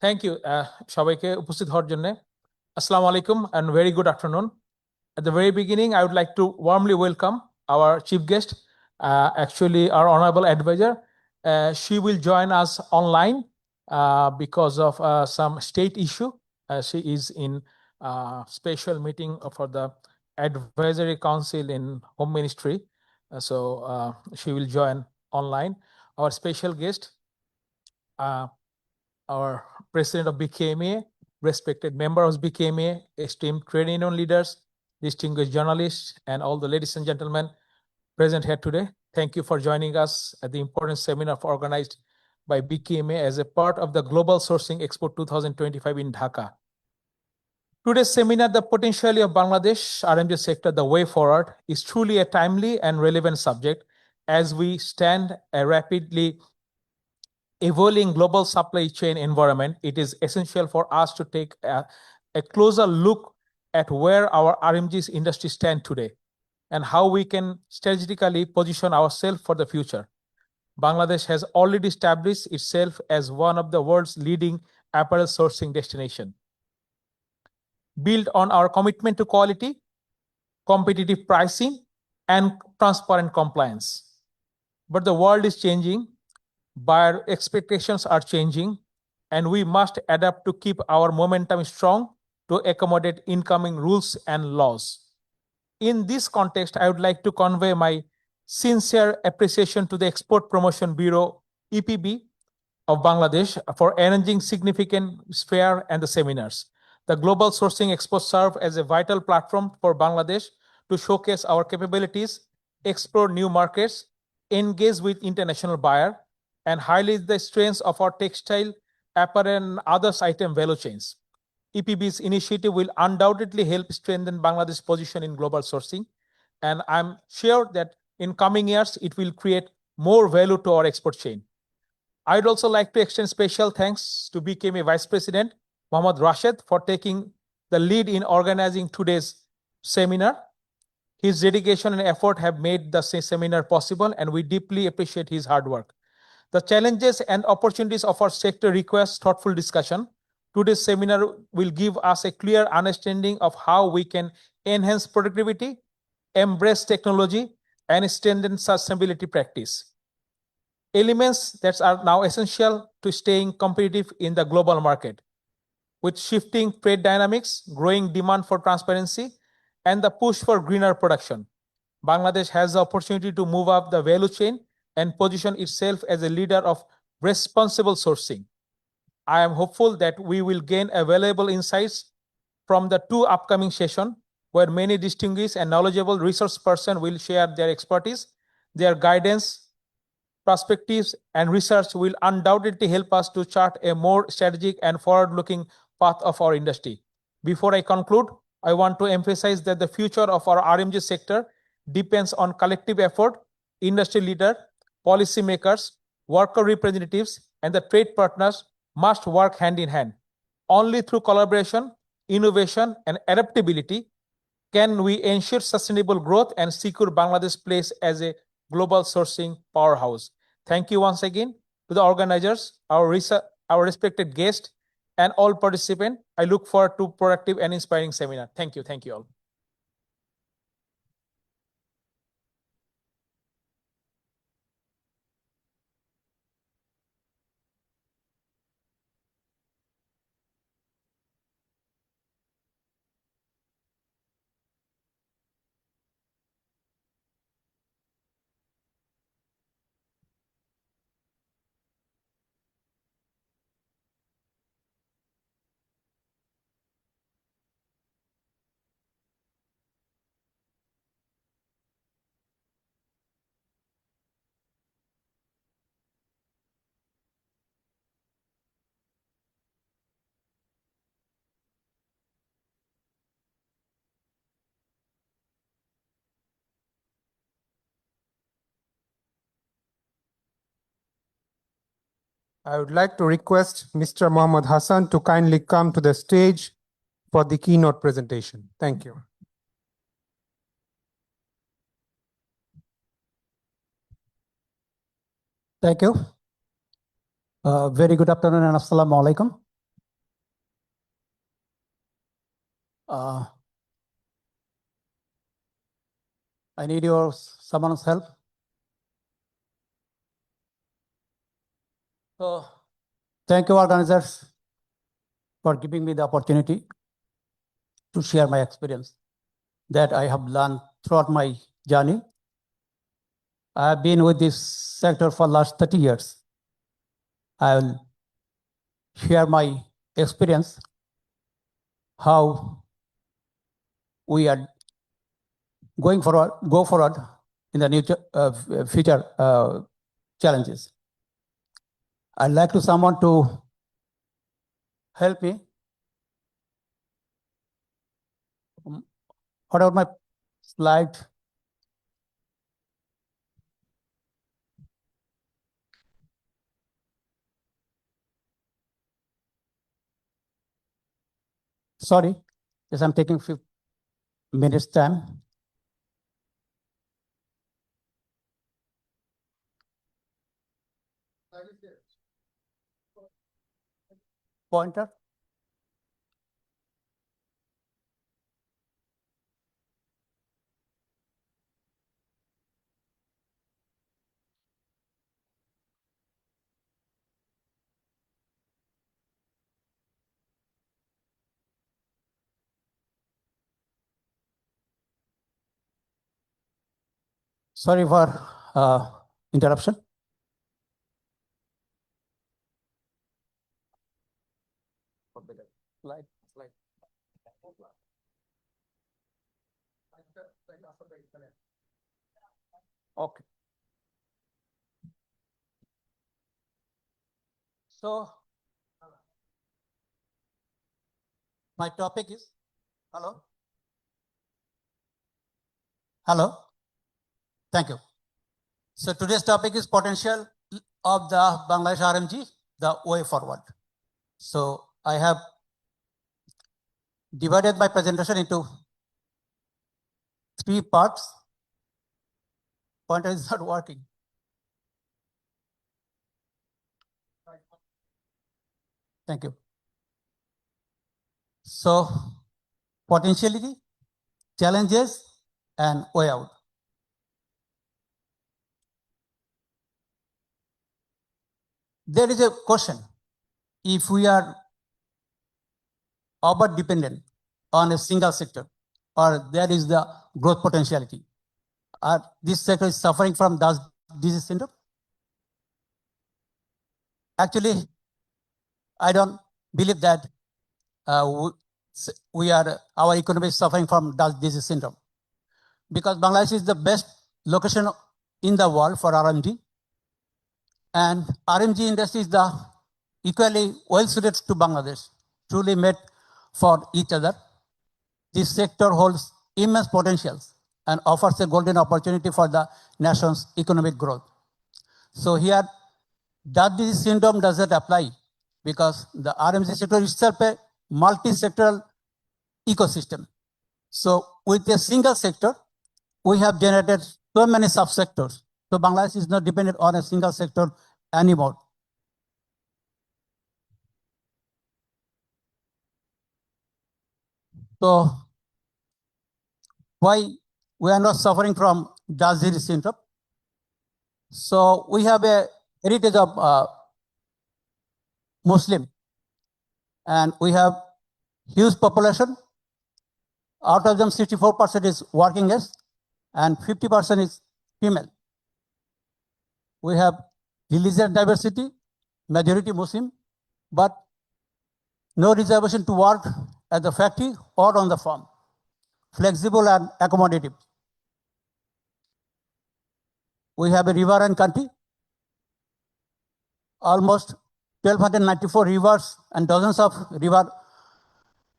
Thank you, সবাইকে উপস্থিত হওয়ার জন্য। Assalamu alaikum and very good afternoon. At the very beginning, I would like to warmly welcome our chief guest, actually our honorable advisor. She will join us online because of some state issue. She is in special meeting for the advisory council in Home Ministry. So she will join online. Our special guest, our president of BKMEA, respected members of BKMEA, esteemed trade union leaders, distinguished journalists, and all the ladies and gentlemen present here today. Thank you for joining us at the important seminar organized by BKMEA as a part of the Global Sourcing Expo 2025 in Dhaka. Today's seminar, The Potentiality of Bangladesh RMG Sector, The Way Forward, is truly a timely and relevant subject as we stand a rapidly evolving global supply chain environment. It is essential for us to take a closer look at where our RMG's industry stand today and how we can strategically position ourselves for the future. Bangladesh has already established itself as one of the world's leading apparel sourcing destination. Built on our commitment to quality, competitive pricing, and transparent compliance. But the world is changing, buyer expectations are changing, and we must adapt to keep our momentum strong to accommodate incoming rules and laws. In this context, I would like to convey my sincere appreciation to the Export Promotion Bureau, EPB, of Bangladesh for arranging significant fair and the seminars. The Global Sourcing Expo serve as a vital platform for Bangladesh to showcase our capabilities, explore new markets, engage with international buyers, and highlight the strengths of our textile, apparel, and other item value chains. EPB's initiative will undoubtedly help strengthen Bangladesh's position in global sourcing, and I'm sure that in coming years, it will create more value to our export chain. I'd also like to extend special thanks to BKMEA Vice President Mohammad Hatem for taking the lead in organizing today's seminar. His dedication and effort have made the seminar possible, and we deeply appreciate his hard work. The challenges and opportunities of our sector require thoughtful discussion. Today's seminar will give us a clear understanding of how we can enhance productivity, embrace technology, and strengthen sustainability practice. Elements that are now essential to staying competitive in the global market. With shifting trade dynamics, growing demand for transparency, and the push for greener production, Bangladesh has the opportunity to move up the value chain and position itself as a leader of responsible sourcing. I am hopeful that we will gain valuable insights from the two upcoming sessions, where many distinguished and knowledgeable resource persons will share their expertise. Their guidance, perspectives, and research will undoubtedly help us to chart a more strategic and forward-looking path of our industry. Before I conclude, I want to emphasize that the future of our RMG sector depends on collective effort. Industry leaders, policymakers, worker representatives, and the trade partners must work hand in hand. Only through collaboration, innovation, and adaptability can we ensure sustainable growth and secure Bangladesh's place as a global sourcing powerhouse. Thank you once again to the organizers, our respected guests, and all participants. I look forward to productive and inspiring seminar. Thank you all. I would like to request Mr. Mohammad Hasan to kindly come to the stage for the keynote presentation. Thank you. Thank you. Very good afternoon and assalamu alaikum. Uh, I need your someone's help. So, thank you, organizers, for giving me the opportunity to share my experience that I have learned throughout my journey. I have been with this sector for last 30 years. I will share my experience, how we are go forward in the future challenges. I'd like to someone to help me. What about my slide? Sorry, yes, I'm taking 5 minutes time. Pointer. Sorry for interruption. Slide. Okay. So, my topic is, hello? Hello? Thank you. So today's topic is potential of the Bangladesh RMG, the way forward. So I have divided my presentation into 3 parts. Pointer is not working. Thank you. So potentiality, challenges, and way out. There is a question. If we are over dependent on a single sector, or there is the growth potentiality, this sector is suffering from disease syndrome? Actually, I don't believe that our economy is suffering from disease syndrome, because Bangladesh is the best location in the world for RMG, and RMG industry is the equally well suited to Bangladesh, truly made for each other. This sector holds immense potentials and offers a golden opportunity for the nation's economic growth. So here, disease syndrome doesn't apply, because the RMG sector is itself a multi-sectoral ecosystem. So with a single sector, we have generated so many subsectors. So Bangladesh is not dependent on a single sector anymore. So why we are not suffering from disease syndrome? So we have a heritage of Muslim, and we have huge population. Out of them, 64% is working age, and 50% is female. We have religious diversity, majority Muslim, but no reservation to work at the factory or on the farm. Flexible and accommodative. We have a river and country, almost 1,294 rivers and dozens of river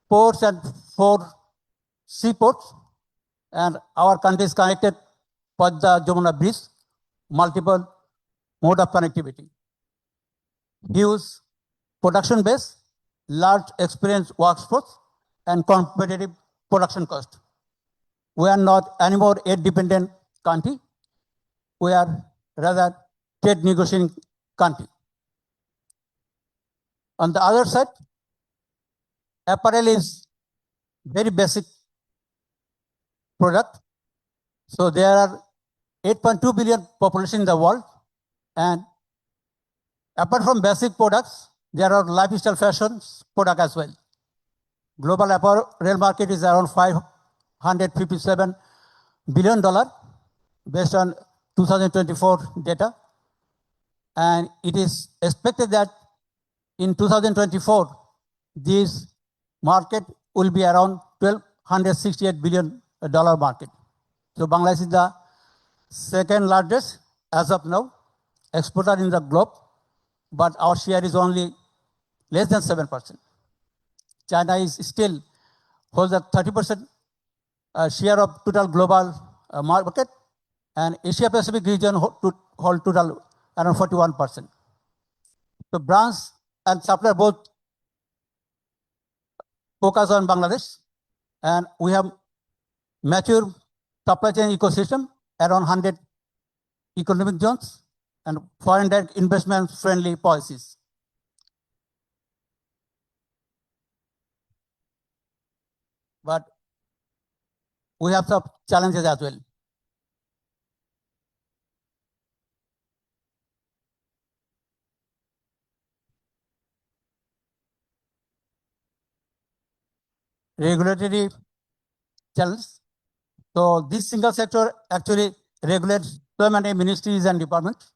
ports and 4 seaports. And our country is connected by the Jamuna Bridge, multiple mode of connectivity. Huge production base, large experienced workforce, and competitive production cost. We are not anymore a dependent country. We are rather trade negotiating country. On the other side, apparel is very basic product. So there are 8.2 billion population in the world, and apart from basic products, there are lifestyle fashion product as well. Global apparel market is around $557 billion based on 2024 data. And it is expected that in 2024, this market will be around $1,268 billion market. So Bangladesh is the second largest as of now exporter in the globe, but our share is only less than 7%. China is still holds a 30% share of total global market, and Asia Pacific region hold total around 41%. So brands and supplier both focus on Bangladesh, and we have mature supply chain ecosystem around 100 economic zones and foreign direct investment friendly policies. But we have some challenges as well. Regulatory challenge. So this single sector actually regulates so many ministries and departments.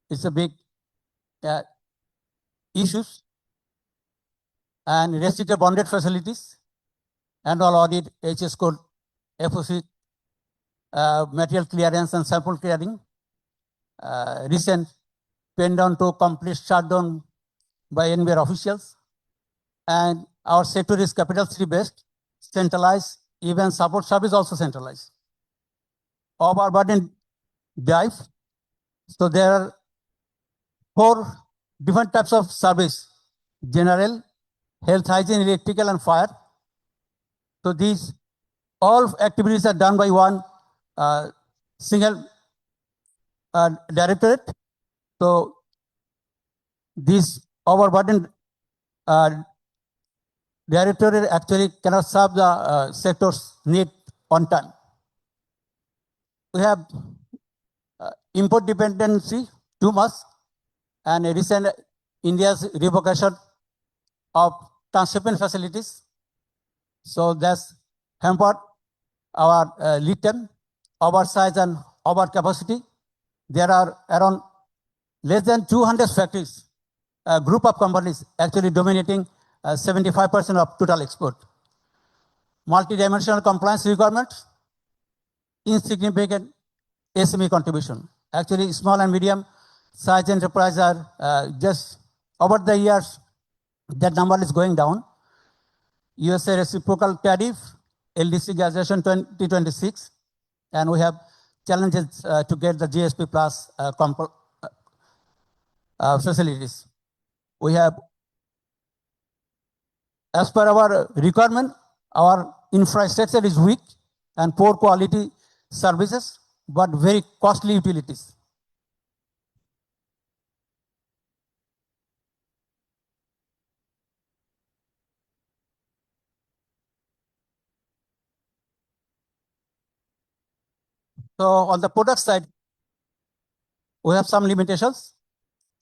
It's a big issues, and restricted bonded facilities, annual audit, HS code, FOC, material clearance and sample clearing, recent pen down to complete shutdown by NBR officials, and our sector is capital city based, centralized, even support service also centralized. Overburden drive. So there are 4 different types of service: general, health, hygiene, electrical, and fire. So these all activities are done by one single directorate. So this overburden directorate actually cannot serve the sector's need on time. We have import dependency too much, and recent India's revocation of transshipment facilities. So that's hampered our lead time, oversize and over capacity. There are around less than 200 factories, a group of companies actually dominating 75% of total export. Multi-dimensional compliance requirements, insignificant SME contribution. Actually, small and medium size enterprises are just over the years, that number is going down. USA reciprocal tariff, LDC graduation 2026, and we have challenges to get the GSP plus facilities. We have, as per our requirement, our infrastructure is weak and poor quality services, but very costly utilities. So on the product side, we have some limitations.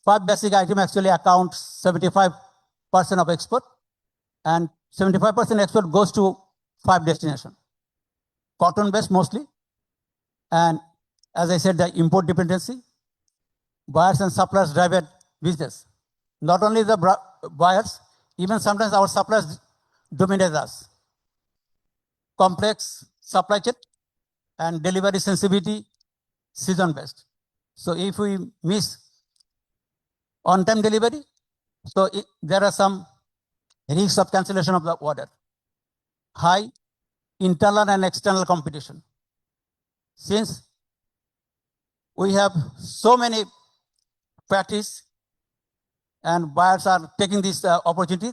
5 basic items actually account 75% of export, and 75% export goes to 5 destinations. Cotton based mostly, and as I said, the import dependency, buyers and suppliers driven business. Not only the buyers, even sometimes our suppliers dominate us. Complex supply chain and delivery sensitivity, season based. So if we miss on-time delivery, so there are some risks of cancellation of the order. High internal and external competition. Since we have so many factories and buyers are taking this opportunity,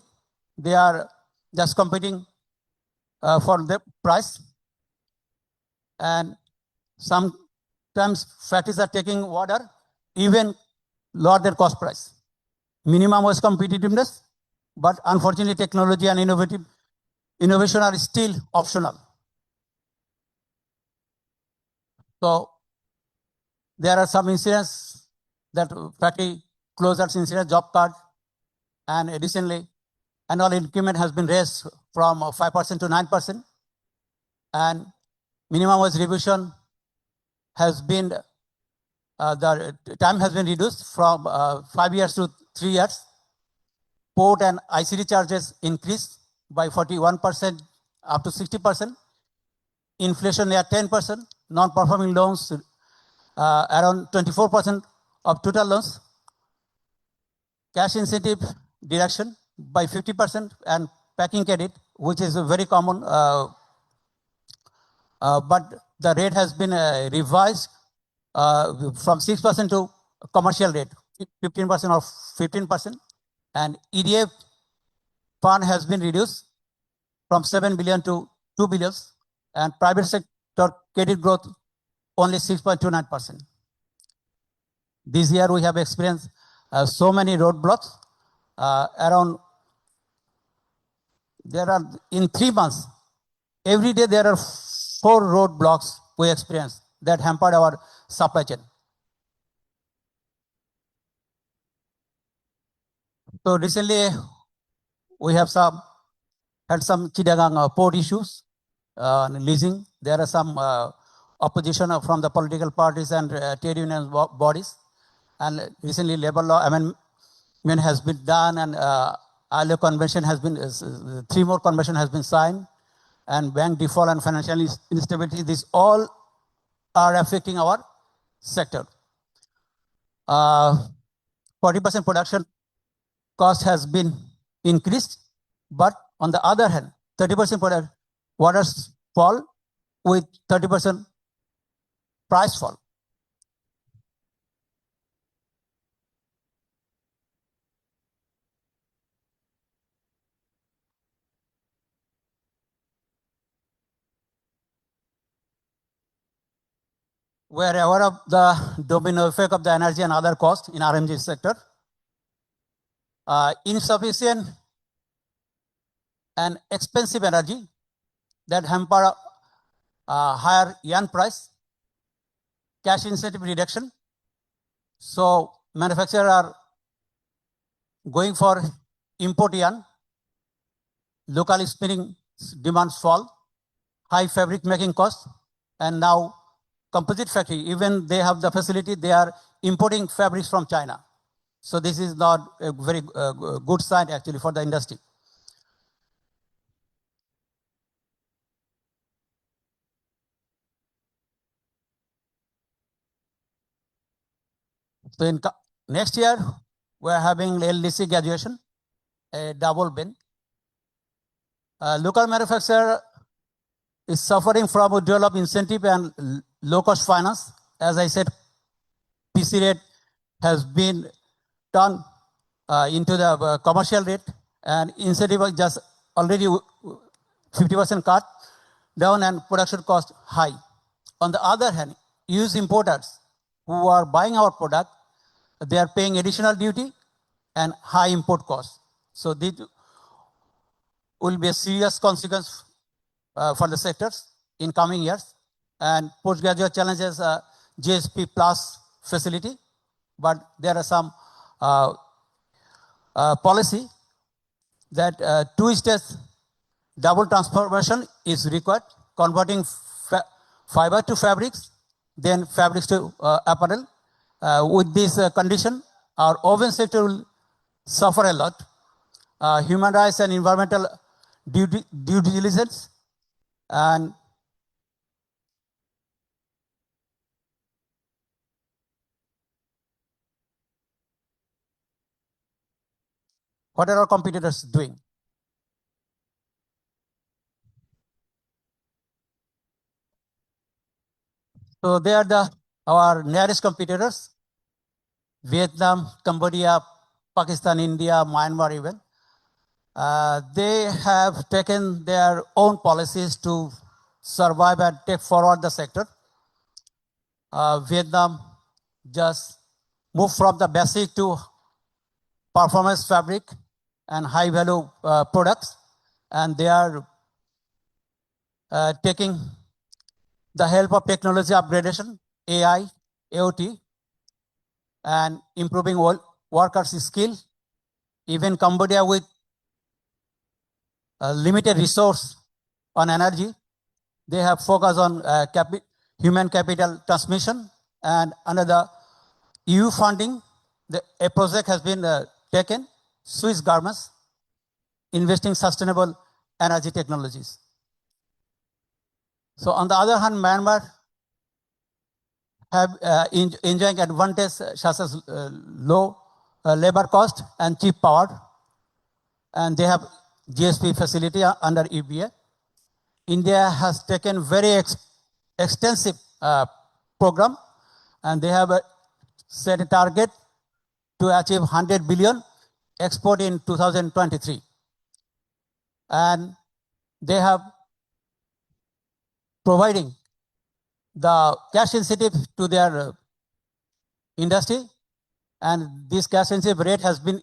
they are just competing for the price, and sometimes factories are taking order even lower their cost price. Minimum was competitiveness, but unfortunately technology and innovative innovation are still optional. So there are some incidents that factory closures incident, job card, and additionally, annual increment has been raised from 5% to 9%, and minimum wage revision has been, the time has been reduced from 5 years to 3 years. Port and ICT charges increased by 41% up to 60%. Inflation near 10%. Non-performing loans around 24% of total loans. Cash incentive deduction by 50% and packing credit, which is a very common, but the rate has been revised from 6% to commercial rate, 15% or 15%. And EDF fund has been reduced from 7 billion to 2 billion. And private sector credit growth only 6.29%. This year we have experienced so many roadblocks. There are, in 3 months, every day there are 4 roadblocks we experience that hampered our supply chain. So recently we have had some Chittagong port issues, leasing. There are some opposition from the political parties and trade union bodies. And recently labor law amendment has been done, and ILO convention has been, 3 more convention has been signed, and bank default and financial instability, these all are affecting our sector. 40% production cost has been increased, but on the other hand, 30% orders fall with 30% price fall. We are aware of the domino effect of the energy and other costs in RMG sector. Insufficient and expensive energy that hamper higher yarn price, cash incentive reduction. So manufacturers are going for import yarn, local spinning demands fall, high fabric making costs, and now composite factory, even they have the facility, they are importing fabrics from China. So this is not a very good sign actually for the industry. So in next year, we are having LDC graduation, a double bin. Local manufacturer is suffering from withdrawal of incentive and low cost finance. As I said, PC rate has been turned into the commercial rate, and incentive was just already 50% cut down and production cost high. On the other hand, used importers who are buying our product, they are paying additional duty and high import costs. So this will be a serious consequence for the sectors in coming years. And postgraduate challenges GSP plus facility, but there are some policy that 2-stage double transformation is required, converting fiber to fabrics, then fabrics to apparel. With this condition, our oven sector will suffer a lot. Human rights and environmental due diligence, and what are our competitors doing? So they are our nearest competitors: Vietnam, Cambodia, Pakistan, India, Myanmar even. They have taken their own policies to survive and take forward the sector. Vietnam just moved from the basic to performance fabric and high value products, and they are taking the help of technology upgradation, AI, AOT, and improving workers' skill. Even Cambodia with limited resource on energy, they have focused on human capital transmission, and under the EU funding, a project has been taken, Swiss garments, investing sustainable energy technologies. So on the other hand, Myanmar have enjoying advantage such as low labor cost and cheap power, and they have GSP facility under EBA. India has taken very extensive program, and they have set a target to achieve 100 billion export in 2023. And they have providing the cash incentive to their industry, and this cash incentive rate has been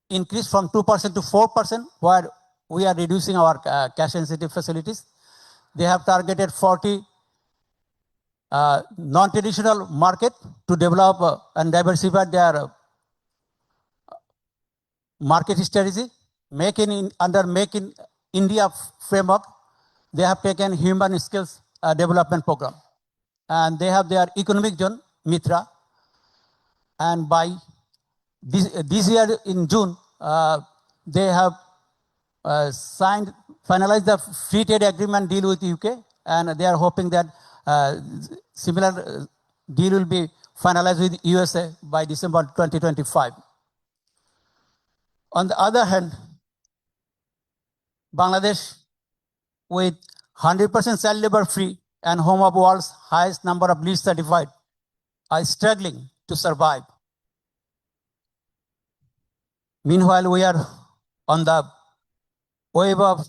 increased from 2% to 4%, where we are reducing our cash incentive facilities. They have targeted 40 non-traditional market to develop and diversify their market strategy. Under Make in India framework, they have taken human skills development program, and they have their economic zone Mitra. And by this year in June, they have finalized the free trade agreement deal with UK, and they are hoping that similar deal will be finalized with USA by December 2025. On the other hand, Bangladesh, with 100% child labor free and home of world's highest number of LEED certified, are struggling to survive. Meanwhile, we are on the wave of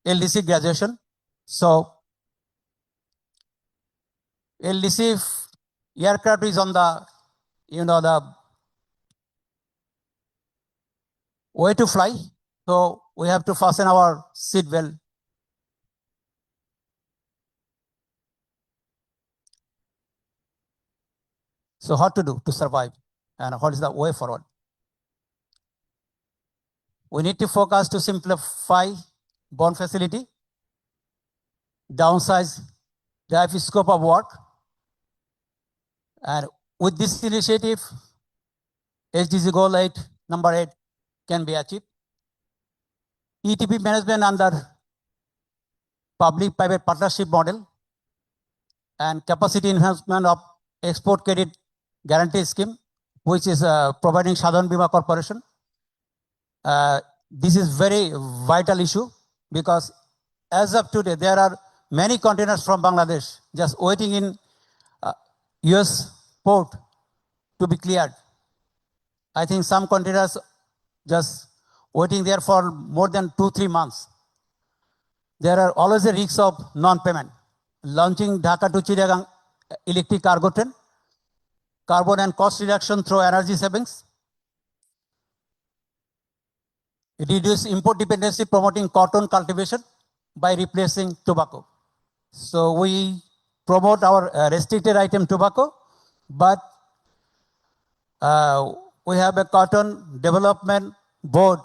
LDC graduation. So LDC aircraft is on the, the way to fly. So we have to fasten our seat belt. So what to do to survive, and what is the way forward? We need to focus to simplify bond facility, downsize the scope of work, and with this initiative, SDG goal 8, number 8 can be achieved. ETP management under public-private partnership model, and capacity enhancement of export credit guarantee scheme, which is providing Sadhan Bima Corporation. This is very vital issue, because as of today, there are many containers from Bangladesh just waiting in US port to be cleared. I think some containers just waiting there for more than 2-3 months. There are always a risk of non-payment. Launching Dhaka to Chittagong electric cargo train, carbon and cost reduction through energy savings, reduce import dependency, promoting cotton cultivation by replacing tobacco. So we promote our restricted item tobacco, but we have a cotton development board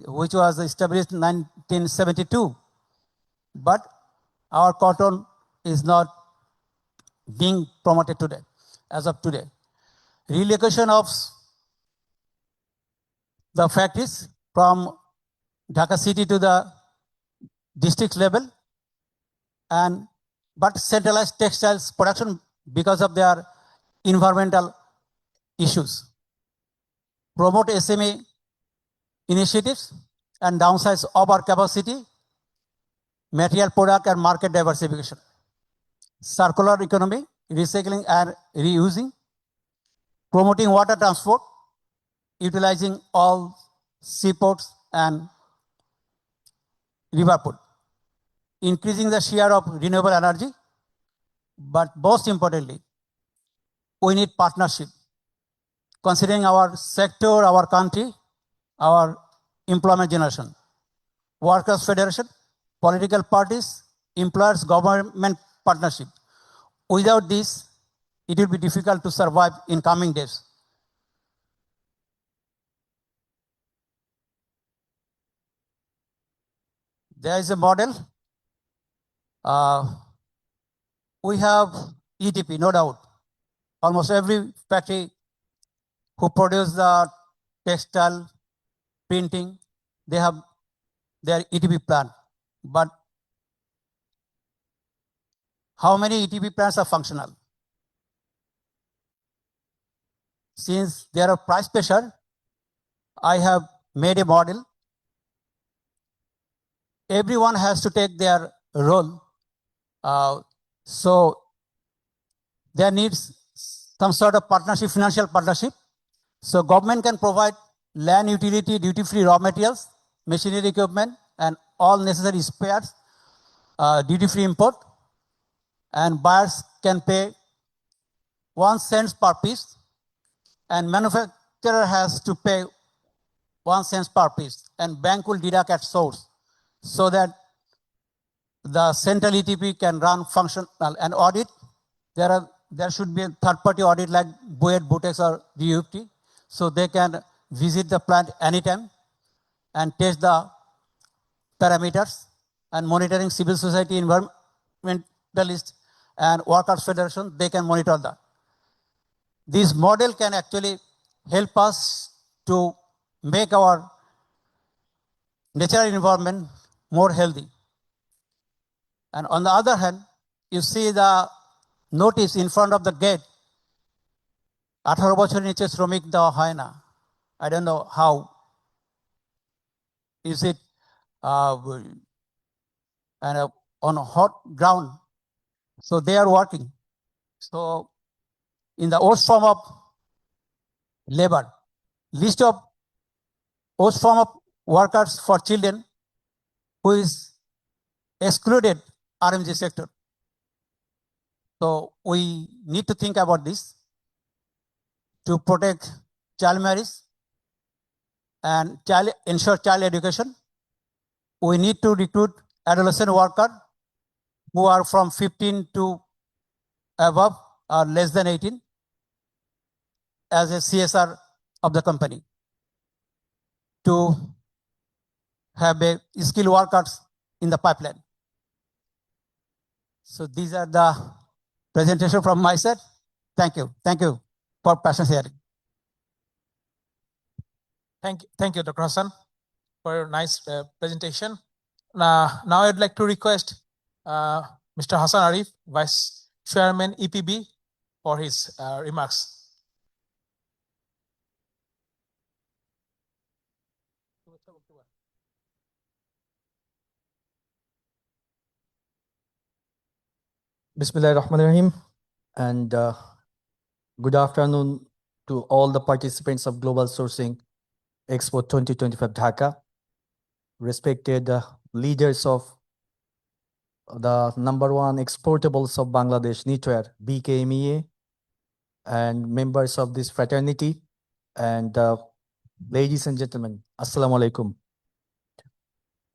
which was established in 1972, but our cotton is not being promoted today, as of today. Relocation of the factories from Dhaka city to the district level, but centralized textiles production because of their environmental issues. Promote SME initiatives and downsize over capacity, material product and market diversification. Circular economy, recycling and reusing, promoting water transport, utilizing all seaports and river port, increasing the share of renewable energy, but most importantly, we need partnership. Considering our sector, our country, our employment generation. Workers' Federation, political parties, employers, government partnership. Without this, it will be difficult to survive in coming days. There is a model. We have ETP, no doubt. Almost every factory who produce the textile, printing, they have their ETP plant. But how many ETP plants are functional? Since there are price pressure, I have made a model. Everyone has to take their role. So there needs some sort of partnership, financial partnership. So government can provide land utility, duty-free raw materials, machinery equipment, and all necessary spares, duty-free import. And buyers can pay 1 cent per piece, and manufacturer has to pay 1 cent per piece, and bank will deduct at source, so that the central ETP can run functional and audit. There should be a third-party audit like BOET, BOTEX, or DUFT, so they can visit the plant anytime and test the parameters, and monitoring civil society, environmentalist, and workers federation, they can monitor that. This model can actually help us to make our natural environment more healthy. And on the other hand, you see the notice in front of the gate, 18 বছরের নিচে শ্রমিক দেওয়া হয় না. I don't know how. Is it on a hot ground? So they are working. So in the worst form of labor, list of worst form of workers for children who is excluded RMG sector. So we need to think about this to protect child marriage and ensure child education. We need to recruit adolescent workers who are from 15 to above or less than 18 as a CSR of the company, to have a skilled workers in the pipeline. So these are the presentation from my side. Thank you. Thank you for passion sharing. Thank you, Dr. Hasan, for your nice presentation. Now I'd like to request Mr. Hasan Arif, Vice Chairman EPB, for his remarks. Bismillahirrahmanirrahim, and good afternoon to all the participants of Global Sourcing Expo 2025 Dhaka, respected leaders of the #1 exportables of Bangladesh, Knitwear, BKMEA, and members of this fraternity, and ladies and gentlemen, Assalamu alaikum.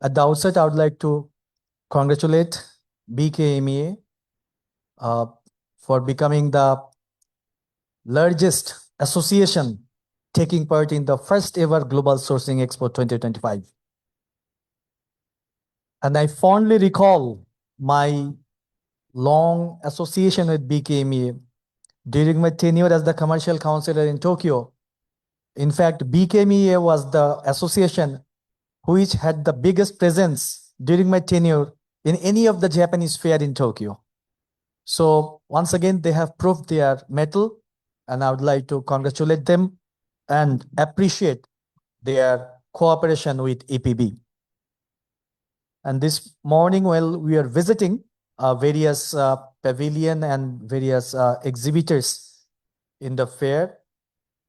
At the outset, I would like to congratulate BKMEA for becoming the largest association taking part in the first ever Global Sourcing Expo 2025. And I fondly recall my long association with BKMEA during my tenure as the commercial counselor in Tokyo. In fact, BKMEA was the association which had the biggest presence during my tenure in any of the Japanese fair in Tokyo. So once again, they have proved their mettle, and I would like to congratulate them and appreciate their cooperation with EPB. And this morning, while we are visiting various pavilion and various exhibitors in the fair,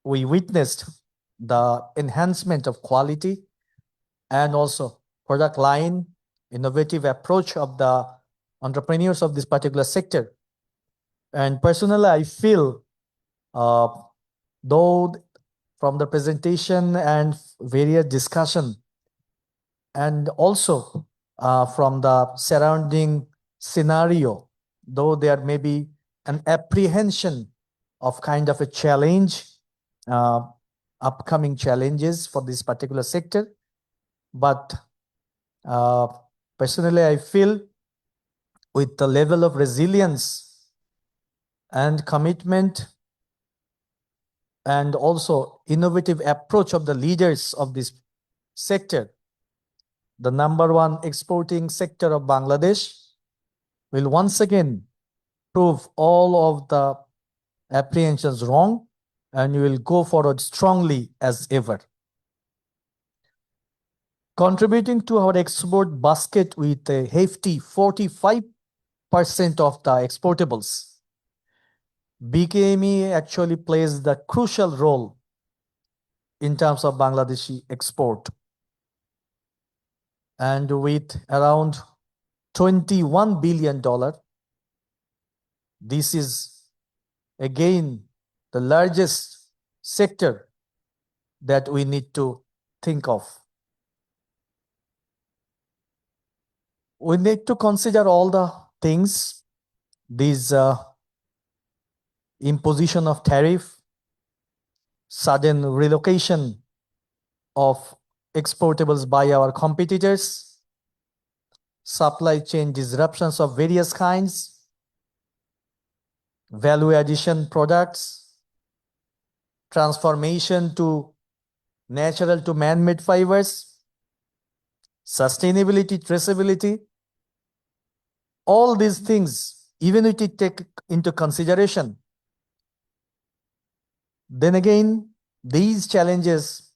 we witnessed the enhancement of quality and also product line, innovative approach of the entrepreneurs of this particular sector. And personally, I feel, though from the presentation and various discussion, and also from the surrounding scenario, though there may be an apprehension of kind of a challenge, upcoming challenges for this particular sector. But personally, I feel with the level of resilience and commitment and also innovative approach of the leaders of this sector, the #1 exporting sector of Bangladesh will once again prove all of the apprehensions wrong, and will go forward strongly as ever. Contributing to our export basket with a hefty 45% of the exportables, BKMEA actually plays the crucial role in terms of Bangladeshi export. And with around $21 billion, this is again the largest sector that we need to think of. We need to consider all the things, these imposition of tariff, sudden relocation of exportables by our competitors, supply chain disruptions of various kinds, value addition products, transformation to natural to man-made fibers, sustainability, traceability. All these things, even if you take into consideration, then again, these challenges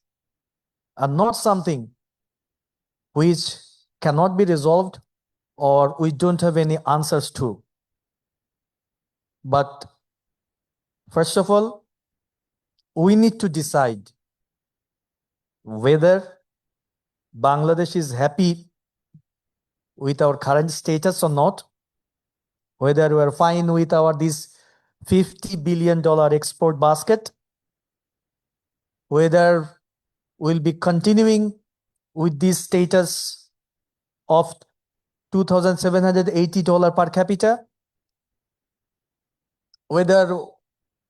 are not something which cannot be resolved or we don't have any answers to. But first of all, we need to decide whether Bangladesh is happy with our current status or not, whether we are fine with our this $50 billion export basket, whether we'll be continuing with this status of $2,780 per capita, whether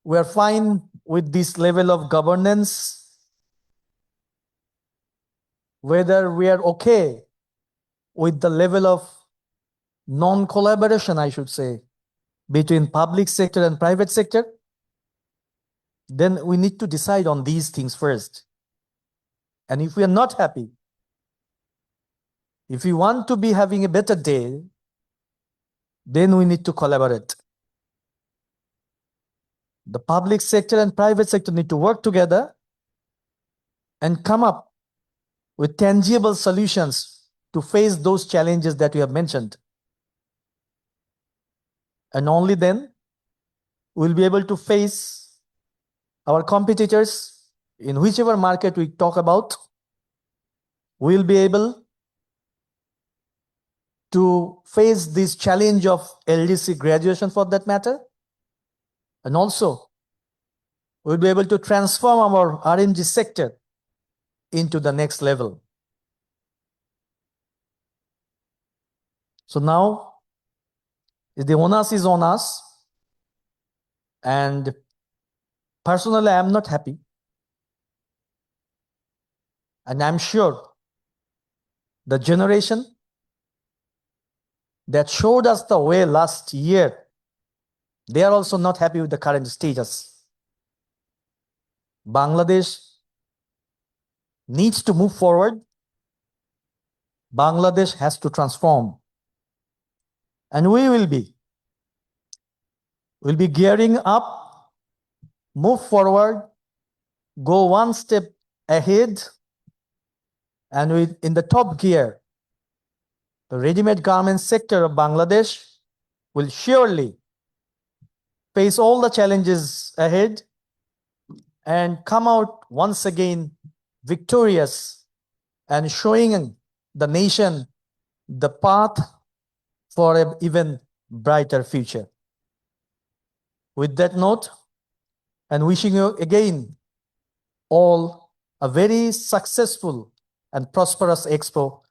we are fine with this level of governance, whether we are okay with the level of non-collaboration, I should say, between public sector and private sector, then we need to decide on these things first. And if we are not happy, if we want to be having a better day, then we need to collaborate. The public sector and private sector need to work together and come up with tangible solutions to face those challenges that we have mentioned. And only then we'll be able to face our competitors in whichever market we talk about. We'll be able to face this challenge of LDC graduation for that matter. And also, we'll be able to transform our RMG sector into the next level. So now, the onus is on us. And personally, I'm not happy. And I'm sure the generation that showed us the way last year, they are also not happy with the current status. Bangladesh needs to move forward. Bangladesh has to transform. And we'll be gearing up, move forward, go one step ahead, and in the top gear, the ready-made garment sector of Bangladesh will surely face all the challenges ahead and come out once again victorious and showing the nation the path for an even brighter future. With that note, and wishing you again all a very successful and prosperous expo,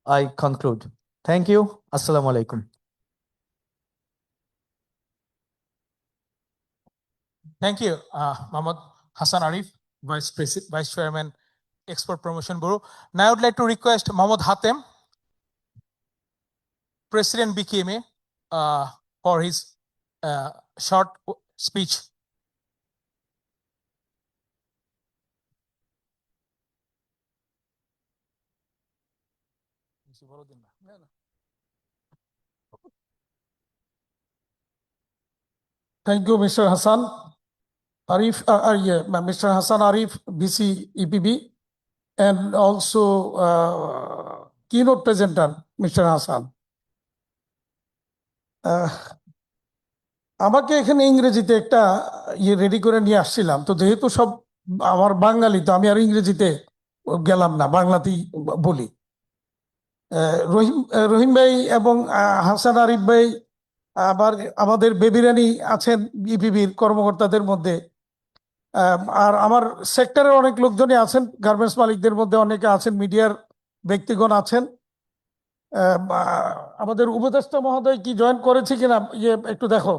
I conclude. Thank you. Assalamu alaikum. Thank you, Mohammad Hasan Arif, Vice Chairman, Export Promotion Bureau. Now I would like to request Mohammad Hatem, President BKMEA, for his short speech. Thank you, Mr. Hasan Arif, Mr. Hasan Arif, BC EPB, and also keynote presenter, Mr. Hasan. আমাকে এখানে ইংরেজিতে একটা ready করে নিয়ে আসছিলাম, তো যেহেতু সব আমার বাঙালি, তো আমি আর ইংরেজিতে গেলাম না, বাংলাতেই বলি। রহিম ভাই এবং হাসান আরিফ ভাই, আবার আমাদের বেবি রানী আছেন ইপিবির কর্মকর্তাদের মধ্যে, আর আমার সেক্টরের অনেক লোকজনই আছেন, গার্মেন্টস মালিকদের মধ্যে অনেকে আছেন, মিডিয়ার ব্যক্তিগণ আছেন। আমাদের উপদেষ্টা মহোদয় কি জয়েন করেছে কিনা একটু দেখো,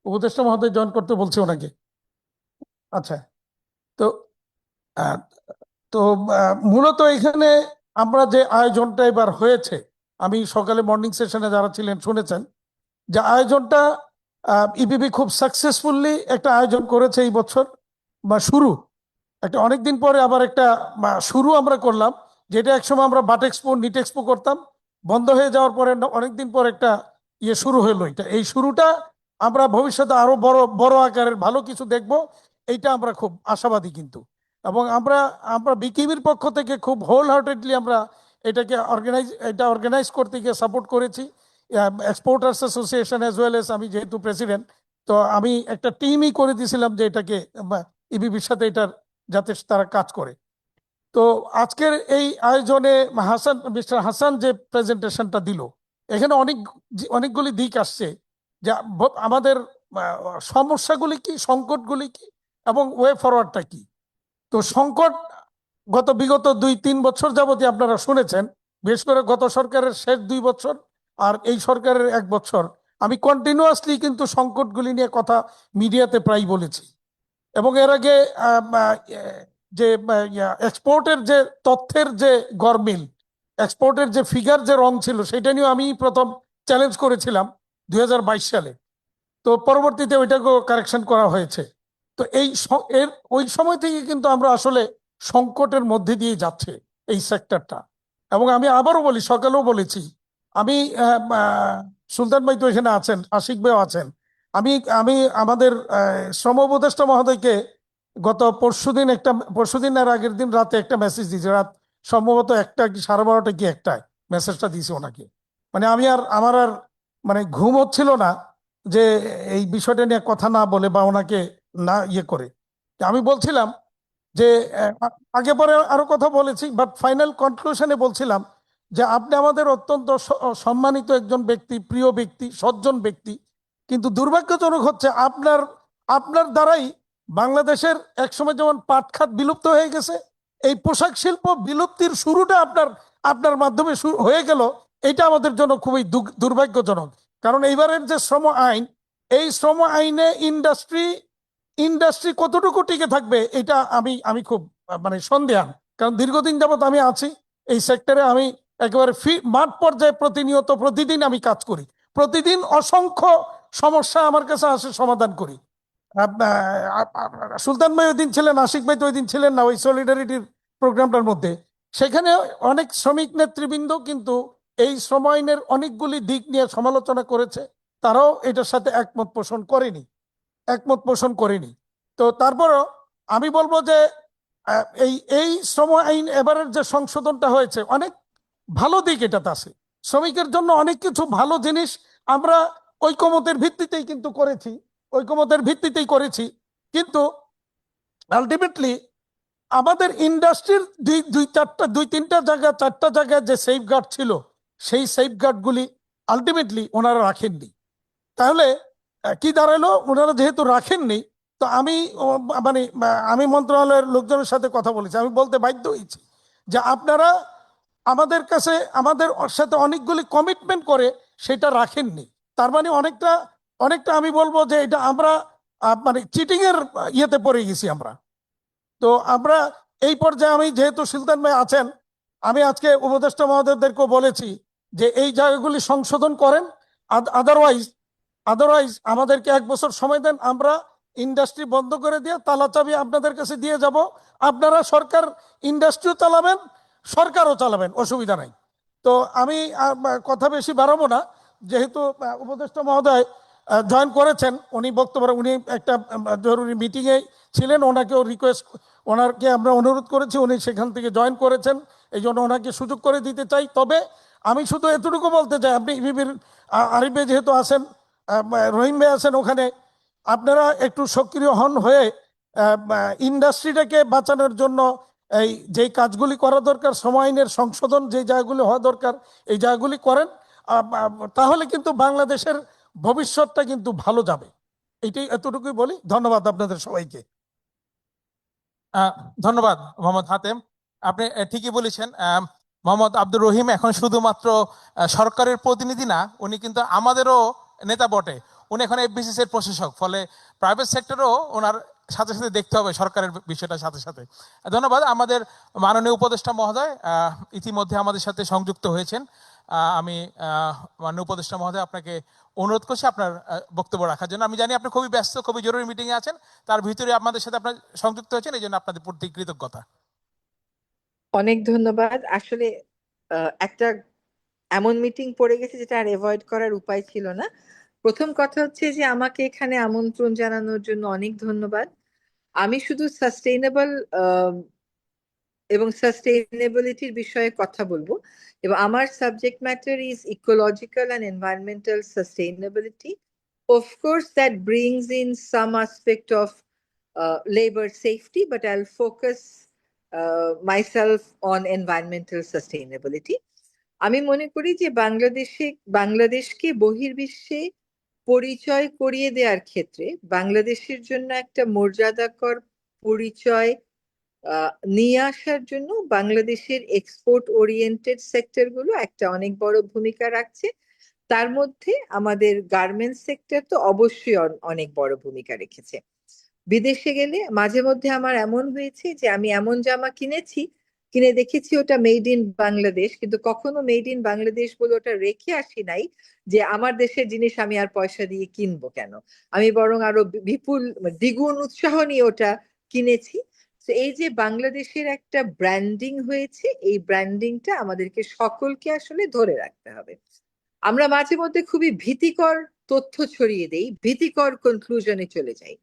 উপদেষ্টা মহোদয় জয়েন করতে বলছে ওনাকে। আচ্ছা, তো তো মূলত এখানে আমরা যে আয়োজনটা এবার হয়েছে, আমি সকালে মর্নিং সেশনে যারা ছিলেন শুনেছেন যে আয়োজনটা ইপিবি খুব সাকসেসফুলি একটা আয়োজন করেছে এই বছর, বা শুরু একটা অনেকদিন পরে আবার একটা শুরু আমরা করলাম, যেটা একসময় আমরা বাট এক্সপো নিট এক্সপো করতাম, বন্ধ হয়ে যাওয়ার পরে অনেকদিন পর একটা শুরু হলো। এই শুরুটা আমরা ভবিষ্যতে আরো বড় বড় আকারের ভালো কিছু দেখব, এইটা আমরা খুব আশাবাদী কিন্তু। এবং আমরা বিকিমির পক্ষ থেকে খুব হোল হার্টেডলি আমরা এটাকে অর্গানাইজ করতে গিয়ে সাপোর্ট করেছি, exporters association as well as আমি যেহেতু প্রেসিডেন্ট, তো আমি একটা টিমই করে দিয়েছিলাম যে এটাকে ইবিবির সাথে এটার যাতে তারা কাজ করে। তো আজকের এই আয়োজনে মিস্টার হাসান যে প্রেজেন্টেশনটা দিল, এখানে অনেকগুলি দিক আসছে, যা আমাদের সমস্যাগুলি কি, সংকটগুলি কি, এবং ওয়ে ফরওয়ার্ডটা কি। তো সংকট বিগত 2-3 বছর যাবতীয় আপনারা শুনেছেন, বিশেষ করে গত সরকারের শেষ 2 বছর আর এই সরকারের 1 বছর, আমি কন্টিনিউয়াসলি কিন্তু সংকটগুলি নিয়ে কথা মিডিয়াতে প্রায় বলেছি। এবং এর আগে যে এক্সপোর্টের যে তথ্যের যে গরমিল, এক্সপোর্টের যে ফিগার যে রং ছিল, সেটা নিয়ে আমি প্রথম চ্যালেঞ্জ করেছিলাম 2022 সালে। তো পরবর্তীতে ওইটাকেও কারেকশন করা হয়েছে। তো ওই সময় থেকে কিন্তু আমরা আসলে সংকটের মধ্যে দিয়ে যাচ্ছে এই সেক্টরটা। এবং আমি আবারও বলি, সকালেও বলেছি, আমি সুলতান ভাই তো এখানে আছেন, আশিক ভাইও আছেন, আমি আমাদের শ্রম উপদেষ্টা মহোদয়কে গত পরশুদিন আর আগের দিন রাতে একটা মেসেজ দিয়েছি, রাত সম্ভবত 1টা কি 12:30 কি 1টায় মেসেজটা দিয়েছি ওনাকে। মানে আমার আর ঘুম হচ্ছিল না যে এই বিষয়টা নিয়ে কথা না বলে বা ওনাকে না করে। আমি বলছিলাম যে আগে পরে আরো কথা বলেছি, বাট ফাইনাল কনক্লুশনে বলছিলাম যে আপনি আমাদের অত্যন্ত সম্মানিত একজন ব্যক্তি, প্রিয় ব্যক্তি, সজ্জন ব্যক্তি, কিন্তু দুর্ভাগ্যজনক হচ্ছে আপনার দ্বারাই বাংলাদেশের একসময় যেমন পাট খাত বিলুপ্ত হয়ে গেছে, এই পোশাক শিল্প বিলুপ্তির শুরুটা আপনার মাধ্যমে হয়ে গেল। এটা আমাদের জন্য খুবই দুর্ভাগ্যজনক। কারণ এইবারের যে শ্রম আইন, এই শ্রম আইনে ইন্ডাস্ট্রি কতটুকু টিকে থাকবে, এটা আমি খুব সন্দেহান। কারণ দীর্ঘদিন যাবত আমি আছি এই সেক্টরে, আমি একেবারে মাঠ পর্যায়ে প্রতিদিন আমি কাজ করি, প্রতিদিন অসংখ্য সমস্যা আমার কাছে আসে, সমাধান করি। সুলতান ভাই ওই দিন ছিলেন, আশিক ভাই তো ওই দিন ছিলেন না ওই সলিডারিটির প্রোগ্রামটার মধ্যে। সেখানে অনেক শ্রমিক নেতৃবৃন্দ কিন্তু এই শ্রম আইনের অনেকগুলি দিক নিয়ে সমালোচনা করেছে, তারাও এটার সাথে একমত পোষণ করেনি। তো তারপরও আমি বলবো যে এই শ্রম আইন এবারের যে সংশোধনটা হয়েছে, অনেক ভালো দিক এটাতে আছে। শ্রমিকের জন্য অনেক কিছু ভালো জিনিস আমরা ঐকমত্যের ভিত্তিতেই করেছি, কিন্তু আলটিমেটলি আমাদের ইন্ডাস্ট্রির 2-3টা জায়গা 4টা জায়গায় যে সেফগার্ড ছিল, সেই সেফগার্ডগুলি আলটিমেটলি ওনারা রাখেননি। তাহলে কি দাঁড়ালো, ওনারা যেহেতু রাখেননি, তো আমি মন্ত্রণালয়ের লোকজনের সাথে কথা বলেছি, আমি বলতে বাধ্য হয়েছি যে আপনারা আমাদের কাছে আমাদের সাথে অনেকগুলি কমিটমেন্ট করে সেটা রাখেননি। তার মানে অনেকটা আমি বলবো যে এটা আমরা মানে চিটিং এর ইয়েতে পড়ে গেছি আমরা। তো আমরা এই পর্যায়ে আমি যেহেতু সুলতান ভাই আছেন, আমি আজকে উপদেষ্টা মহোদয়দেরকেও বলেছি যে এই জায়গাগুলি সংশোধন করেন, আদারওয়াইজ আমাদেরকে 1 বছর সময় দেন, আমরা ইন্ডাস্ট্রি বন্ধ করে দিয়ে তালা চাবি আপনাদের কাছে দিয়ে যাব, আপনারা সরকার ইন্ডাস্ট্রিও চালাবেন, সরকারও চালাবেন, অসুবিধা নাই। তো আমি কথা বেশি বাড়াবো না, যেহেতু উপদেষ্টা মহোদয় জয়েন করেছেন, উনি উনি একটা জরুরি মিটিংয়ে ছিলেন, ওনাকে আমরা অনুরোধ করেছি, উনি সেখান থেকে জয়েন করেছেন, এই জন্য ওনাকে সুযোগ করে দিতে চাই। তবে আমি শুধু এতটুকু বলতে চাই, আপনি ইবিবির আরিফ ভাই যেহেতু আছেন, রহিম ভাই আছেন ওখানে, আপনারা একটু সক্রিয় হন হয়ে ইন্ডাস্ট্রিটাকে বাঁচানোর জন্য এই যেই কাজগুলি করা দরকার, শ্রম আইনের সংশোধন যে জায়গাগুলি হওয়া দরকার এই জায়গাগুলি করেন, তাহলে কিন্তু বাংলাদেশের ভবিষ্যৎটা কিন্তু ভালো যাবে। এতটুকুই বলি। ধন্যবাদ আপনাদের সবাইকে। ধন্যবাদ মোহাম্মদ হাতেম, আপনি ঠিকই বলেছেন। মোহাম্মদ আব্দুর রহিম এখন শুধুমাত্র সরকারের প্রতিনিধি না, উনি কিন্তু আমাদেরও নেতা বটে। উনি এখন এফবিসিসি এর প্রশাসক, ফলে প্রাইভেট সেক্টরও ওনার সাথে সাথে দেখতে হবে সরকারের বিষয়টার সাথে সাথে। ধন্যবাদ। আমাদের মাননীয় উপদেষ্টা মহোদয় ইতিমধ্যে আমাদের সাথে সংযুক্ত হয়েছেন। আমি মাননীয় উপদেষ্টা মহোদয় আপনাকে অনুরোধ করছি আপনার বক্তব্য রাখার জন্য। আমি জানি আপনি খুবই ব্যস্ত, খুবই জরুরি মিটিংয়ে আছেন, তার ভিতরে আমাদের সাথে আপনার সংযুক্ত হয়েছেন, এই জন্য আপনাদের প্রতি কৃতজ্ঞতা। অনেক ধন্যবাদ। আসলে একটা এমন মিটিং পড়ে গেছে যেটা আর অ্যাভয়েড করার উপায় ছিল না। প্রথম কথা হচ্ছে যে আমাকে এখানে আমন্ত্রণ জানানোর জন্য অনেক ধন্যবাদ। আমি শুধু এবং সাস্টেইনেবিলিটির বিষয়ে কথা বলবো, এবং আমার subject matter is ecological and environmental sustainability. Of course, that brings in some aspect of labor safety, but I'll focus myself on environmental sustainability. আমি মনে করি যে বাংলাদেশকে বহির্বিশ্বে পরিচয় করিয়ে দেওয়ার ক্ষেত্রে বাংলাদেশের জন্য একটা মর্যাদাকর পরিচয় নিয়ে আসার জন্য বাংলাদেশের এক্সপোর্ট ওরিয়েন্টেড সেক্টরগুলো একটা অনেক বড় ভূমিকা রাখছে। তার মধ্যে আমাদের গার্মেন্টস সেক্টর তো অবশ্যই অনেক বড় ভূমিকা রেখেছে। বিদেশে গেলে মাঝে মধ্যে আমার এমন হয়েছে যে আমি এমন জামা কিনে দেখেছি ওটা মেড ইন বাংলাদেশ, কিন্তু কখনো মেড ইন বাংলাদেশ বলে ওটা রেখে আসি নাই যে আমার দেশের জিনিস আমি আর পয়সা দিয়ে কিনবো কেন, আমি বরং আরো বিপুল দ্বিগুণ উৎসাহ নিয়ে ওটা কিনেছি। এই যে বাংলাদেশের একটা ব্র্যান্ডিং হয়েছে, এই ব্র্যান্ডিংটা আমাদেরকে সকলকে আসলে ধরে রাখতে হবে। আমরা মাঝে মধ্যে খুবই ভীতিকর তথ্য ছড়িয়ে দেই, ভীতিকর কনক্লুশনে চলে যাই।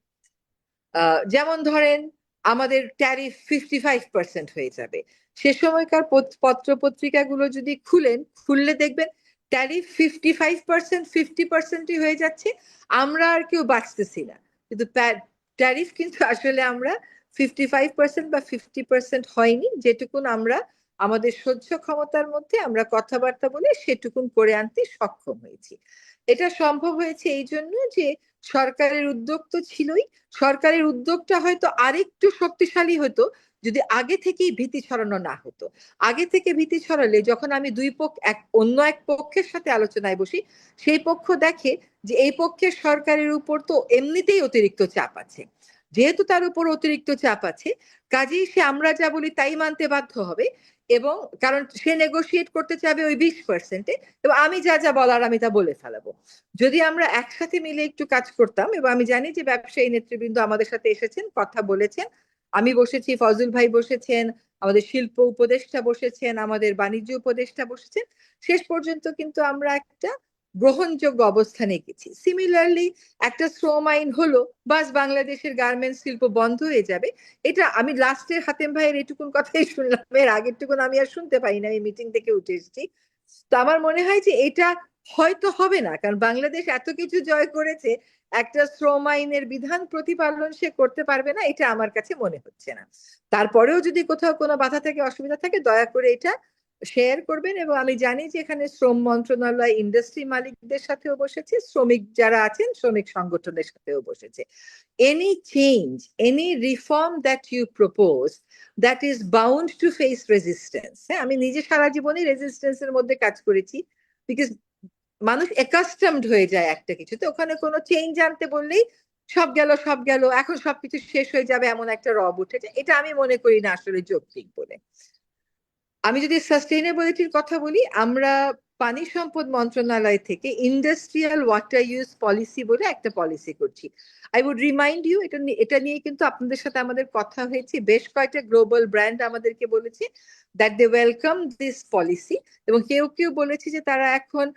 যেমন ধরেন আমাদের ট্যারিফ 55% হয়ে যাবে, সে সময়কার পত্র পত্রিকাগুলো যদি খুললে দেখবেন ট্যারিফ 55% 50%ই হয়ে যাচ্ছে, আমরা আর কেউ বাঁচতেছি না। কিন্তু ট্যারিফ কিন্তু আসলে আমরা 55% বা 50% হয়নি, যেটুকুন আমরা আমাদের সহ্য ক্ষমতার মধ্যে আমরা কথাবার্তা বলে সেটুকুন করে আনতে সক্ষম হয়েছি। এটা সম্ভব হয়েছে এই জন্য যে সরকারের উদ্যোগ তো ছিলই, সরকারের উদ্যোগটা হয়তো আরেকটু শক্তিশালী হতো যদি আগে থেকেই ভীতি ছড়ানো না হতো। আগে থেকে ভীতি ছড়ালে যখন আমি অন্য এক পক্ষের সাথে আলোচনায় বসি, সেই পক্ষ দেখে যে এই পক্ষের সরকারের উপর তো এমনিতেই অতিরিক্ত চাপ আছে, যেহেতু তার উপর অতিরিক্ত চাপ আছে কাজেই সে আমরা যা বলি তাই মানতে বাধ্য হবে, এবং কারণ সে নেগোশিয়েট করতে চাবে ওই 20%-এ, এবং আমি যা যা বলার আমি তা বলে ফেলাবো। যদি আমরা একসাথে মিলে একটু কাজ করতাম, এবং আমি জানি যে ব্যবসায়ী নেতৃবৃন্দ আমাদের সাথে এসেছেন, কথা বলেছেন, আমি বসেছি, ফজল ভাই বসেছেন, আমাদের শিল্প উপদেষ্টা বসেছেন, আমাদের বাণিজ্য উপদেষ্টা বসেছেন, শেষ পর্যন্ত কিন্তু আমরা একটা গ্রহণযোগ্য অবস্থানে গেছি। সিমিলারলি একটা শ্রম আইন হলো, বাস বাংলাদেশের গার্মেন্টস শিল্প বন্ধ হয়ে যাবে। এটা আমি লাস্টের হাতেম ভাইয়ের এটুকুন কথাই শুনলাম, এর আগেরটুকুন আমি আর শুনতে পাই না, আমি মিটিং থেকে উঠে এসেছি। তো আমার মনে হয় যে এটা হয়তো হবে না, কারণ বাংলাদেশ এত কিছু জয় করেছে, একটা শ্রম আইনের বিধান প্রতিপালন সে করতে পারবে না, এটা আমার কাছে মনে হচ্ছে না। তারপরেও যদি কোথাও কোনো বাধা থাকে, অসুবিধা থাকে, দয়া করে এটা শেয়ার করবেন। এবং আমি জানি যে এখানে শ্রম মন্ত্রণালয় ইন্ডাস্ট্রি মালিকদের সাথেও বসেছে, শ্রমিক যারা আছেন শ্রমিক সংগঠনের সাথেও বসেছে। Any change, any reform that you propose that is bound to face resistance. হ্যাঁ, আমি নিজে সারা জীবনই রেজিস্ট্যান্সের মধ্যে কাজ করেছি, বিকজ মানুষ অ্যাকাস্টমড হয়ে যায় একটা কিছুতে, ওখানে কোনো চেঞ্জ আনতে বললেই সব গেল, এখন সবকিছু শেষ হয়ে যাবে এমন একটা রব উঠেছে। এটা আমি মনে করি না আসলে যৌক্তিক বলে। আমি যদি সাস্টেইনেবিলিটির কথা বলি, আমরা পানি সম্পদ মন্ত্রণালয় থেকে ইন্ডাস্ট্রিয়াল ওয়াটার ইউজ পলিসি বলে একটা পলিসি করছি। আই উড রিমাইন্ড ইউ, এটা নিয়ে কিন্তু আপনাদের সাথে আমাদের কথা হয়েছে, বেশ কয়েকটা গ্লোবাল ব্র্যান্ড আমাদেরকে বলেছে that they welcome this policy, এবং কেউ কেউ বলেছে যে তারা এখন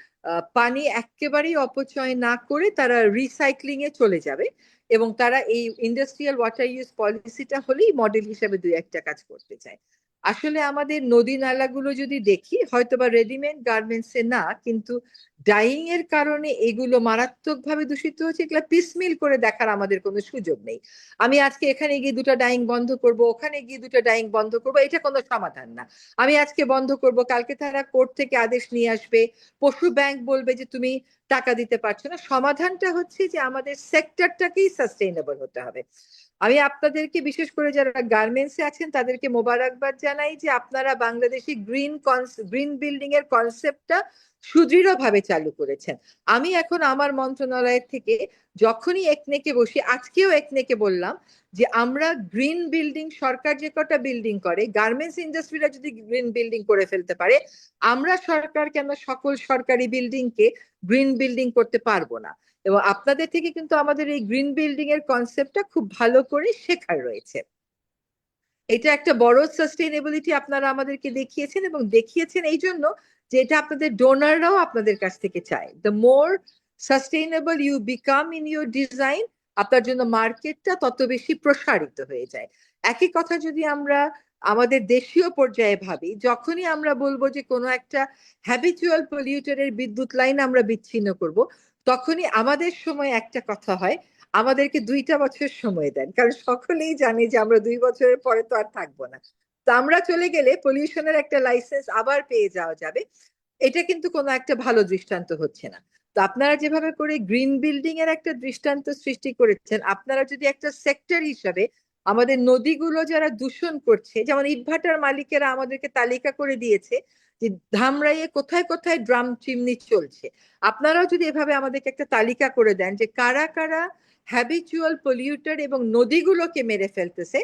পানি একেবারেই অপচয় না করে তারা রিসাইক্লিং এ চলে যাবে, এবং তারা এই ইন্ডাস্ট্রিয়াল ওয়াটার ইউজ পলিসিটা হলেই মডেল হিসেবে দুই একটা কাজ করতে চায়। আসলে আমাদের নদী নালাগুলো যদি দেখি, হয়তোবা রেডিমেড গার্মেন্টস এ না, কিন্তু ডাইং এর কারণে এগুলো মারাত্মকভাবে দূষিত হচ্ছে। এগুলো পিসমিল করে দেখার আমাদের কোনো সুযোগ নেই। আমি আজকে এখানে গিয়ে দুটো ডাইং বন্ধ করব, ওখানে গিয়ে দুটো ডাইং বন্ধ করব, এটা কোনো সমাধান না। আমি আজকে বন্ধ করব, কালকে তারা কোর্ট থেকে আদেশ নিয়ে আসবে, পশু ব্যাংক বলবে যে তুমি টাকা দিতে পারছো না। সমাধানটা হচ্ছে যে আমাদের সেক্টরটাকেই সাস্টেইনেবল হতে হবে। আমি আপনাদেরকে, বিশেষ করে যারা গার্মেন্টসে আছেন, তাদেরকে মোবারকবাদ জানাই যে আপনারা বাংলাদেশি গ্রিন বিল্ডিং এর কনসেপ্টটা সুদৃঢ়ভাবে চালু করেছেন। আমি এখন আমার মন্ত্রণালয়ের থেকে যখনই একনেকে বসি, আজকেও একনেকে বললাম যে আমরা গ্রিন বিল্ডিং, সরকার যে কটা বিল্ডিং করে, গার্মেন্টস ইন্ডাস্ট্রিরা যদি গ্রিন বিল্ডিং করে ফেলতে পারে, আমরা সরকার কেন সকল সরকারি বিল্ডিং কে গ্রিন বিল্ডিং করতে পারবো না? এবং আপনাদের থেকে কিন্তু আমাদের এই গ্রিন বিল্ডিং এর কনসেপ্টটা খুব ভালো করে শেখার রয়েছে। এটা একটা বড় সাস্টেইনেবিলিটি আপনারা আমাদেরকে দেখিয়েছেন, এবং দেখিয়েছেন এই জন্য যে এটা আপনাদের ডোনাররাও আপনাদের কাছ থেকে চায়। The more sustainable you become in your design, আপনার জন্য মার্কেটটা তত বেশি প্রসারিত হয়ে যায়। একই কথা যদি আমরা আমাদের দেশীয় পর্যায়ে ভাবি, যখনই আমরা বলবো যে কোনো একটা হ্যাবিচুয়াল পলিউটারের বিদ্যুৎ লাইন আমরা বিচ্ছিন্ন করব, তখনই আমাদের সময় একটা কথা হয়, আমাদেরকে 2টা বছর সময় দেন, কারণ সকলেই জানে যে আমরা 2 বছরের পরে তো আর থাকবো না। তো আমরা চলে গেলে পলিউশনের একটা লাইসেন্স আবার পেয়ে যাওয়া যাবে। এটা কিন্তু কোনো একটা ভালো দৃষ্টান্ত হচ্ছে না। তো আপনারা যেভাবে করে গ্রিন বিল্ডিং এর একটা দৃষ্টান্ত সৃষ্টি করেছেন, আপনারা যদি একটা সেক্টর হিসাবে আমাদের নদীগুলো যারা দূষণ করছে, যেমন ইটভাটার মালিকেরা আমাদেরকে তালিকা করে দিয়েছে যে ধামরাইয়ে কোথায় কোথায় ড্রাম চিমনি চলছে, আপনারাও যদি এভাবে আমাদেরকে একটা তালিকা করে দেন যে কারা কারা হ্যাবিচুয়াল পলিউটার এবং নদীগুলোকে মেরে ফেলতেছে,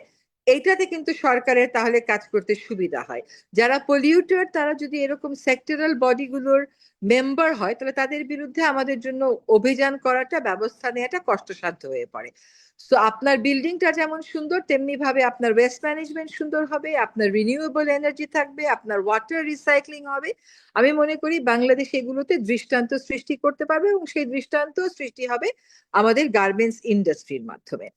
এইটাতে কিন্তু সরকারের তাহলে কাজ করতে সুবিধা হয়। যারা পলিউটার তারা যদি এরকম সেক্টরাল বডিগুলোর মেম্বার হয়, তাহলে তাদের বিরুদ্ধে আমাদের জন্য অভিযান করাটা, ব্যবস্থা নেওয়াটা কষ্টসাধ্য হয়ে পড়ে। তো আপনার বিল্ডিংটা যেমন সুন্দর, তেমনি ভাবে আপনার ওয়েস্ট ম্যানেজমেন্ট সুন্দর হবে, আপনার রিনিউয়েবল এনার্জি থাকবে, আপনার ওয়াটার রিসাইক্লিং হবে। আমি মনে করি বাংলাদেশ এগুলোতে দৃষ্টান্ত সৃষ্টি করতে পারবে, এবং সেই দৃষ্টান্ত সৃষ্টি হবে আমাদের গার্মেন্টস ইন্ডাস্ট্রির মাধ্যমে।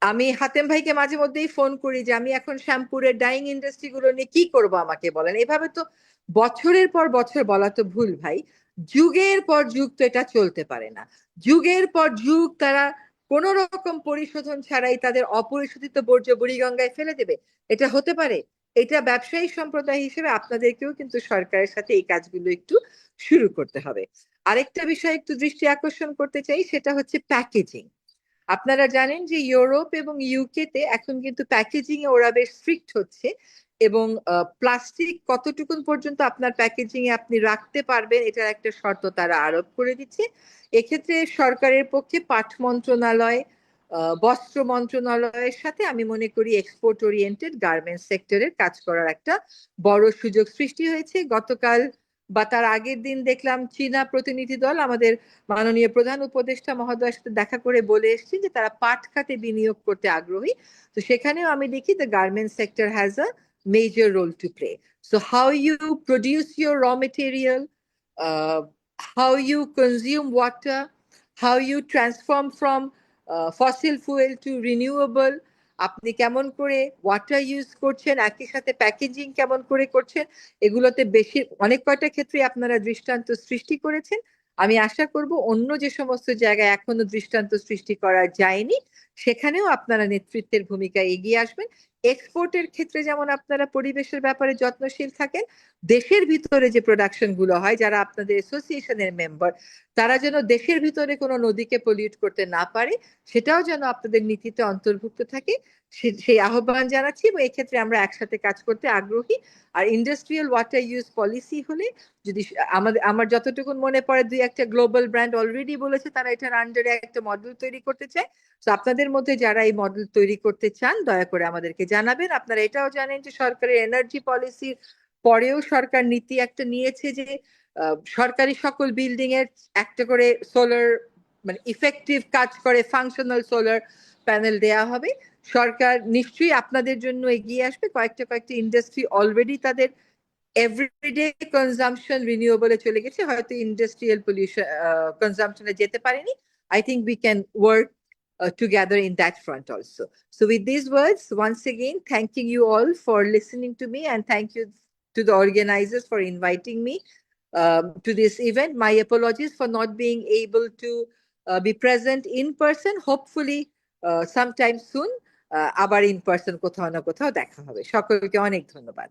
আমি হাতেম ভাইকে মাঝে মধ্যেই ফোন করি যে আমি এখন শ্যামপুরের ডাইং ইন্ডাস্ট্রি গুলো নিয়ে কি করব, আমাকে বলেন। এভাবে তো বছরের পর বছর বলা তো ভুল ভাই, যুগের পর যুগ তো এটা চলতে পারে না। যুগের পর যুগ তারা কোন রকম পরিশোধন ছাড়াই তাদের অপরিশোধিত বর্জ্য বুড়িগঙ্গায় ফেলে দেবে, এটা হতে পারে? এটা ব্যবসায়ী সম্প্রদায় হিসেবে আপনাদেরকেও কিন্তু সরকারের সাথে এই কাজগুলো একটু শুরু করতে হবে। আরেকটা বিষয় একটু দৃষ্টি আকর্ষণ করতে চাই, সেটা হচ্ছে প্যাকেজিং। আপনারা জানেন যে ইউরোপ এবং ইউকে তে এখন কিন্তু প্যাকেজিং এ ওরা বেশ স্ট্রিক্ট হচ্ছে, এবং প্লাস্টিক কতটুকুন পর্যন্ত আপনার প্যাকেজিং এ আপনি রাখতে পারবেন এটার একটা শর্ত তারা আরোপ করে দিচ্ছে। এক্ষেত্রে সরকারের পক্ষে পাট মন্ত্রণালয়, বস্ত্র মন্ত্রণালয়ের সাথে আমি মনে করি এক্সপোর্ট ওরিয়েন্টেড গার্মেন্টস সেক্টরের কাজ করার একটা বড় সুযোগ সৃষ্টি হয়েছে। গতকাল বা তার আগের দিন দেখলাম চীনা প্রতিনিধি দল আমাদের মাননীয় প্রধান উপদেষ্টা মহোদয়ের সাথে দেখা করে বলে এসেছেন যে তারা পাট খাতে বিনিয়োগ করতে আগ্রহী। তো সেখানেও আমি দেখি the garments sector has a major role to play. So how you produce your raw material, how you consume water, how you transform from fossil fuel to renewable, আপনি কেমন করে ওয়াটার ইউজ করছেন, একই সাথে প্যাকেজিং কেমন করে করছেন, এগুলোতে বেশি অনেক কয়টা ক্ষেত্রে আপনারা দৃষ্টান্ত সৃষ্টি করেছেন। আমি আশা করব অন্য যে সমস্ত জায়গায় এখনো দৃষ্টান্ত সৃষ্টি করা যায়নি, সেখানেও আপনারা নেতৃত্বের ভূমিকায় এগিয়ে আসবেন। এক্সপোর্টের ক্ষেত্রে যেমন আপনারা পরিবেশের ব্যাপারে যত্নশীল থাকেন, দেশের ভিতরে যে প্রোডাকশন গুলো হয়, যারা আপনাদের অ্যাসোসিয়েশনের মেম্বার, তারা যেন দেশের ভিতরে কোনো নদীকে পলিউট করতে না পারে, সেটাও যেন আপনাদের নীতিতে অন্তর্ভুক্ত থাকে, সেই আহ্বান জানাচ্ছি। এবং এক্ষেত্রে আমরা একসাথে কাজ করতে আগ্রহী। আর ইন্ডাস্ট্রিয়াল ওয়াটার ইউজ পলিসি হলে, যদি আমার যতটুকু মনে পড়ে, দুই একটা গ্লোবাল ব্র্যান্ড অলরেডি বলেছে তারা এটার আন্ডারে একটা মডেল তৈরি করতে চায়। তো আপনাদের মধ্যে যারা এই মডেল তৈরি করতে চান, দয়া করে আমাদেরকে জানাবেন। আপনারা এটাও জানেন যে সরকারের এনার্জি পলিসির পরেও সরকার নীতি একটা নিয়েছে যে সরকারি সকল বিল্ডিং এর একটা করে সোলার, মানে ইফেক্টিভ কাজ করে ফাংশনাল সোলার প্যানেল দেয়া হবে। সরকার নিশ্চয়ই আপনাদের জন্য এগিয়ে আসবে। কয়েকটা ইন্ডাস্ট্রি অলরেডি তাদের এভরিডে কনজাম্পশন রিনিউয়েবলে চলে গেছে, হয়তো ইন্ডাস্ট্রিয়াল পলিউশন কনজাম্পশনে যেতে পারেনি। I think we can work together in that front also. So with these words, once again, thanking you all for listening to me, and thank you to the organizers for inviting me to this event. My apologies for not being able to be present in person. Hopefully sometime soon আবার in person কোথাও না কোথাও দেখা হবে। সকলকে অনেক ধন্যবাদ।